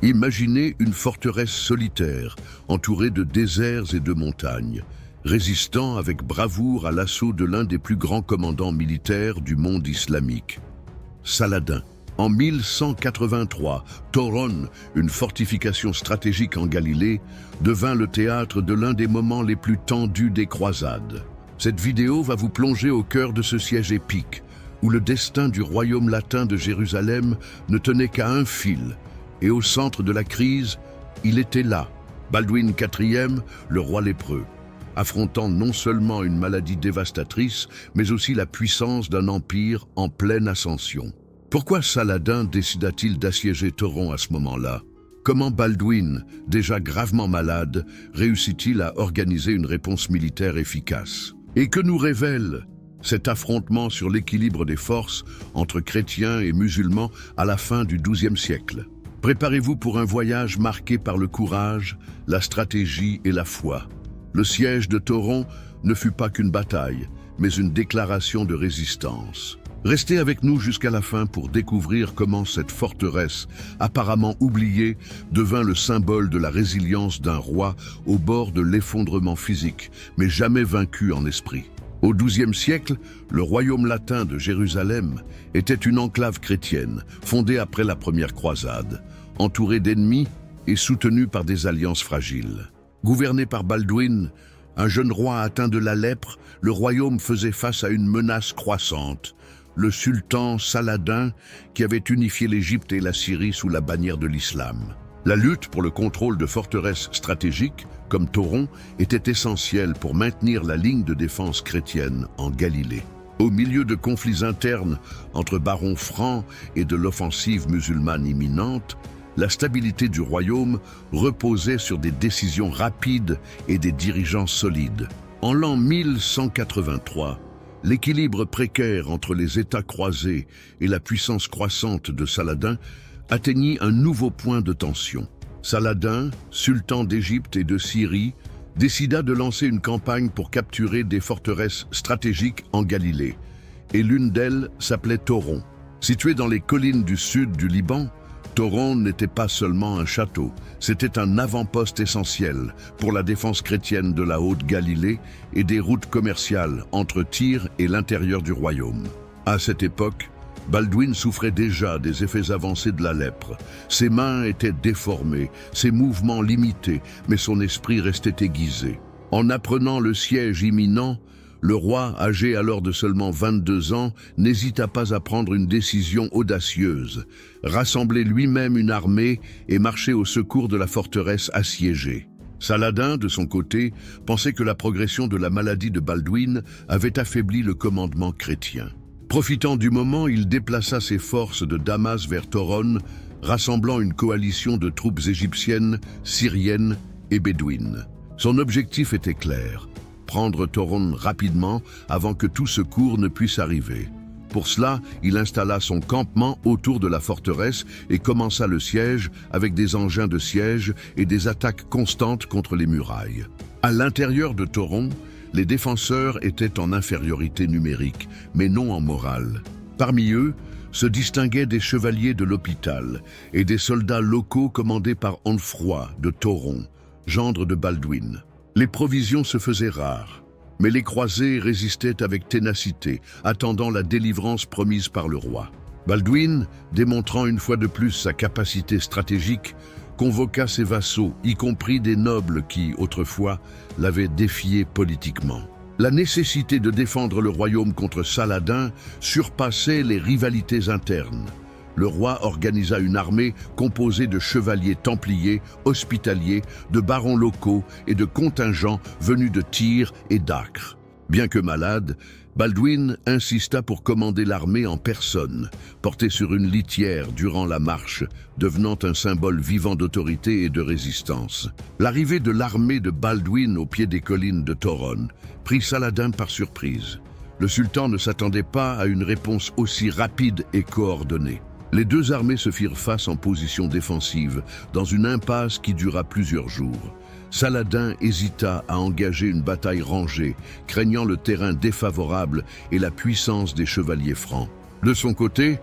Imaginez une forteresse solitaire, entourée de déserts et de montagnes, résistant avec bravoure à l'assaut de l'un des plus grands commandants militaires du monde islamique, Saladin. En 1183, Toron, une fortification stratégique en Galilée, devint le théâtre de l'un des moments les plus tendus des croisades. Cette vidéo va vous plonger au cœur de ce siège épique, où le destin du royaume latin de Jérusalem ne tenait qu'à un fil, et au centre de la crise, il était là, Baldwin IV, le roi lépreux, affrontant non seulement une maladie dévastatrice, mais aussi la puissance d'un empire en pleine ascension. Pourquoi Saladin décida-t-il d'assiéger Toron à ce moment-là? Comment Baldwin, déjà gravement malade, réussit-il à organiser une réponse militaire efficace? Et que nous révèle cet affrontement sur l'équilibre des forces entre chrétiens et musulmans à la fin du XIIe siècle? Préparez-vous pour un voyage marqué par le courage, la stratégie et la foi. Le siège de Toron ne fut pas qu'une bataille, mais une déclaration de résistance. Restez avec nous jusqu'à la fin pour découvrir comment cette forteresse, apparemment oubliée, devint le symbole de la résilience d'un roi au bord de l'effondrement physique, mais jamais vaincu en esprit. Au XIIe siècle, le royaume latin de Jérusalem était une enclave chrétienne, fondée après la première croisade, entourée d'ennemis et soutenue par des alliances fragiles. Gouverné par Baldwin, un jeune roi atteint de la lèpre, le royaume faisait face à une menace croissante. Le sultan Saladin, qui avait unifié l'Égypte et la Syrie sous la bannière de l'islam. La lutte pour le contrôle de forteresses stratégiques, comme Toron, était essentielle pour maintenir la ligne de défense chrétienne en Galilée. Au milieu de conflits internes entre barons francs et de l'offensive musulmane imminente, la stabilité du royaume reposait sur des décisions rapides et des dirigeants solides. En l'an 1183, l'équilibre précaire entre les États croisés et la puissance croissante de Saladin atteignit un nouveau point de tension. Saladin, sultan d'Égypte et de Syrie, décida de lancer une campagne pour capturer des forteresses stratégiques en Galilée, et l'une d'elles s'appelait Toron. Située dans les collines du sud du Liban, Toron n'était pas seulement un château, c'était un avant-poste essentiel pour la défense chrétienne de la Haute-Galilée et des routes commerciales entre Tyr et l'intérieur du royaume. À cette époque, Baldwin souffrait déjà des effets avancés de la lèpre. Ses mains étaient déformées, ses mouvements limités, mais son esprit restait aiguisé. En apprenant le siège imminent, le roi, âgé alors de seulement 22 ans, n'hésita pas à prendre une décision audacieuse, rassembler lui-même une armée et marcher au secours de la forteresse assiégée. Saladin, de son côté, pensait que la progression de la maladie de Baldwin avait affaibli le commandement chrétien. Profitant du moment, il déplaça ses forces de Damas vers Toron, rassemblant une coalition de troupes égyptiennes, syriennes et bédouines. Son objectif était clair: prendre Toron rapidement avant que tout secours ne puisse arriver. Pour cela, il installa son campement autour de la forteresse et commença le siège avec des engins de siège et des attaques constantes contre les murailles. À l'intérieur de Toron, les défenseurs étaient en infériorité numérique, mais non en morale. Parmi eux, se distinguaient des chevaliers de l'hôpital et des soldats locaux commandés par Onfroy de Toron, gendre de Baldwin. Les provisions se faisaient rares, mais les croisés résistaient avec ténacité, attendant la délivrance promise par le roi. Baldwin, démontrant une fois de plus sa capacité stratégique, convoqua ses vassaux, y compris des nobles qui, autrefois, l'avaient défié politiquement. La nécessité de défendre le royaume contre Saladin surpassait les rivalités internes. Le roi organisa une armée composée de chevaliers templiers, hospitaliers, de barons locaux et de contingents venus de Tyr et d'Acre. Bien que malade, Baldwin insista pour commander l'armée en personne, portée sur une litière durant la marche, devenant un symbole vivant d'autorité et de résistance. L'arrivée de l'armée de Baldwin au pied des collines de Toron prit Saladin par surprise. Le sultan ne s'attendait pas à une réponse aussi rapide et coordonnée. Les deux armées se firent face en position défensive, dans une impasse qui dura plusieurs jours. Saladin hésita à engager une bataille rangée, craignant le terrain défavorable et la puissance des chevaliers francs. De son côté,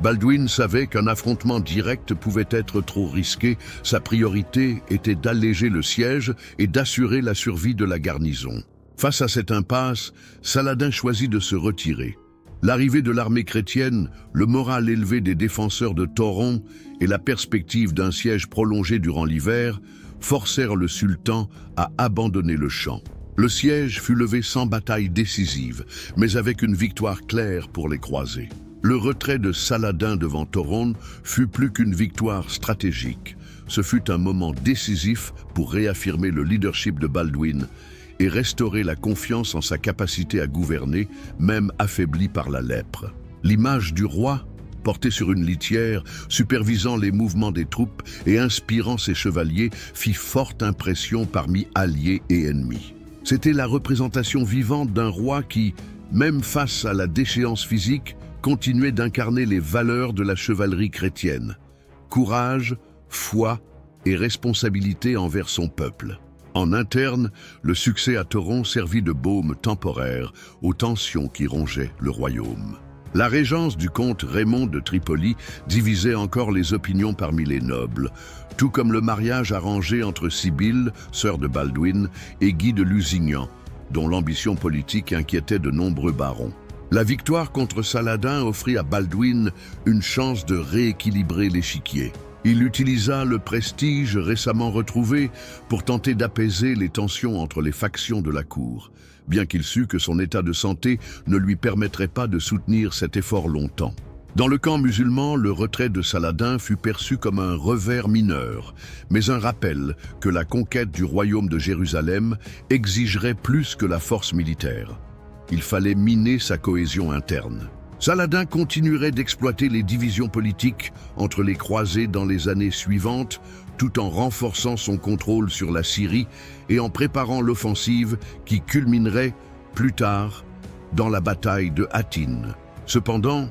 Baldwin savait qu'un affrontement direct pouvait être trop risqué. Sa priorité était d'alléger le siège et d'assurer la survie de la garnison. Face à cette impasse, Saladin choisit de se retirer. L'arrivée de l'armée chrétienne, le moral élevé des défenseurs de Toron et la perspective d'un siège prolongé durant l'hiver forcèrent le sultan à abandonner le champ. Le siège fut levé sans bataille décisive, mais avec une victoire claire pour les croisés. Le retrait de Saladin devant Toron fut plus qu'une victoire stratégique. Ce fut un moment décisif pour réaffirmer le leadership de Baldwin et restaurer la confiance en sa capacité à gouverner, même affaibli par la lèpre. L'image du roi, porté sur une litière, supervisant les mouvements des troupes et inspirant ses chevaliers, fit forte impression parmi alliés et ennemis. C'était la représentation vivante d'un roi qui, même face à la déchéance physique, continuait d'incarner les valeurs de la chevalerie chrétienne. Courage, foi et responsabilité envers son peuple. En interne, le succès à Toron servit de baume temporaire aux tensions qui rongeaient le royaume. La régence du comte Raymond de Tripoli divisait encore les opinions parmi les nobles, tout comme le mariage arrangé entre Sibylle, sœur de Baldwin, et Guy de Lusignan, dont l'ambition politique inquiétait de nombreux barons. La victoire contre Saladin offrit à Baldwin une chance de rééquilibrer l'échiquier. Il utilisa le prestige récemment retrouvé pour tenter d'apaiser les tensions entre les factions de la cour, bien qu'il sût que son état de santé ne lui permettrait pas de soutenir cet effort longtemps. Dans le camp musulman, le retrait de Saladin fut perçu comme un revers mineur, mais un rappel que la conquête du royaume de Jérusalem exigerait plus que la force militaire. Il fallait miner sa cohésion interne. Saladin continuerait d'exploiter les divisions politiques entre les croisés dans les années suivantes, tout en renforçant son contrôle sur la Syrie et en préparant l'offensive qui culminerait, plus tard, dans la bataille de Hattin. Cependant,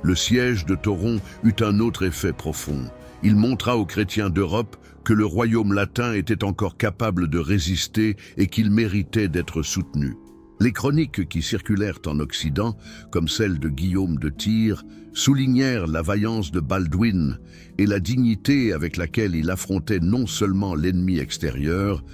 le siège de Toron eut un autre effet profond. Il montra aux chrétiens d'Europe que le royaume latin était encore capable de résister et qu'il méritait d'être soutenu. Les chroniques qui circulèrent en Occident, comme celle de Guillaume de Tyr, soulignèrent la vaillance de Baldwin et la dignité avec laquelle il affrontait non seulement l'ennemi extérieur,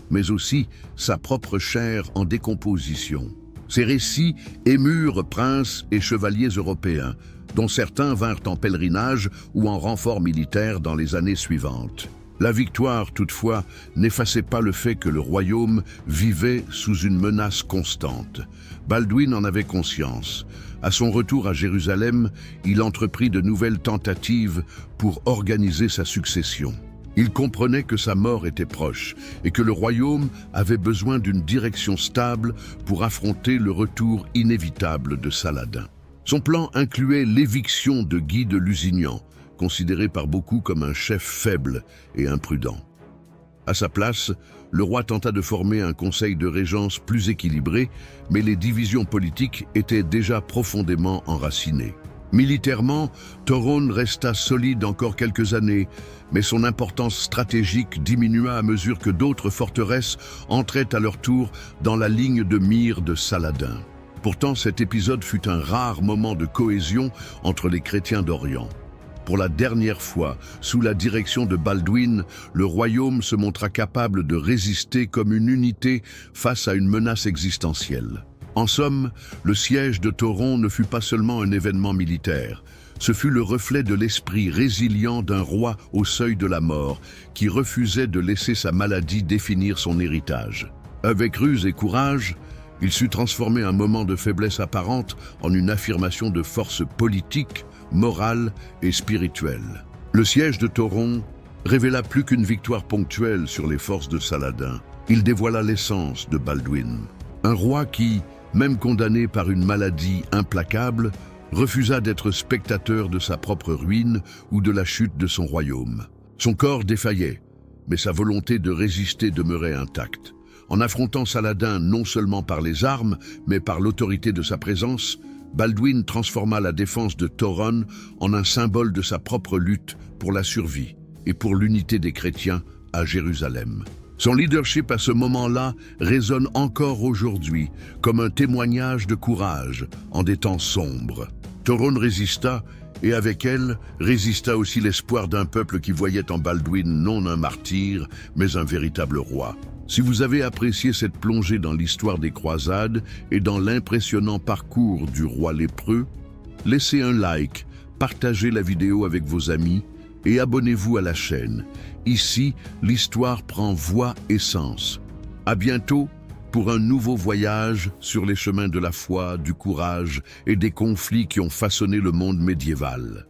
mais aussi sa propre chair en décomposition. Ces récits émurent princes et chevaliers européens, dont certains vinrent en pèlerinage ou en renfort militaire dans les années suivantes. La victoire, toutefois, n'effaçait pas le fait que le royaume vivait sous une menace constante. Baldwin en avait conscience. À son retour à Jérusalem, il entreprit de nouvelles tentatives pour organiser sa succession. Il comprenait que sa mort était proche et que le royaume avait besoin d'une direction stable pour affronter le retour inévitable de Saladin. Son plan incluait l'éviction de Guy de Lusignan, considéré par beaucoup comme un chef faible et imprudent. À sa place, le roi tenta de former un conseil de régence plus équilibré, mais les divisions politiques étaient déjà profondément enracinées. Militairement, Toron resta solide encore quelques années, mais son importance stratégique diminua à mesure que d'autres forteresses entraient à leur tour dans la ligne de mire de Saladin. Pourtant, cet épisode fut un rare moment de cohésion entre les chrétiens d'Orient. Pour la dernière fois, sous la direction de Baldwin, le royaume se montra capable de résister comme une unité face à une menace existentielle. En somme, le siège de Toron ne fut pas seulement un événement militaire. Ce fut le reflet de l'esprit résilient d'un roi au seuil de la mort, qui refusait de laisser sa maladie définir son héritage. Avec ruse et courage, il sut transformer un moment de faiblesse apparente en une affirmation de force politique, morale et spirituelle. Le siège de Toron révéla plus qu'une victoire ponctuelle sur les forces de Saladin. Il dévoila l'essence de Baldwin. Un roi qui, même condamné par une maladie implacable, refusa d'être spectateur de sa propre ruine ou de la chute de son royaume. Son corps défaillait, mais sa volonté de résister demeurait intacte. En affrontant Saladin non seulement par les armes, mais par l'autorité de sa présence, Baldwin transforma la défense de Toron en un symbole de sa propre lutte pour la survie et pour l'unité des chrétiens à Jérusalem. Son leadership à ce moment-là résonne encore aujourd'hui comme un témoignage de courage en des temps sombres. Toron résista Et avec elle, résista aussi l'espoir d'un peuple qui voyait en Balduin non un martyr, mais un véritable roi. Si vous avez apprécié cette plongée dans l'histoire des croisades et dans l'impressionnant parcours du roi lépreux, laissez un like, partagez la vidéo avec vos amis et abonnez-vous à la chaîne. Ici, l'histoire prend voix et sens. À bientôt pour un nouveau voyage sur les chemins de la foi, du courage et des conflits qui ont façonné le monde médiéval.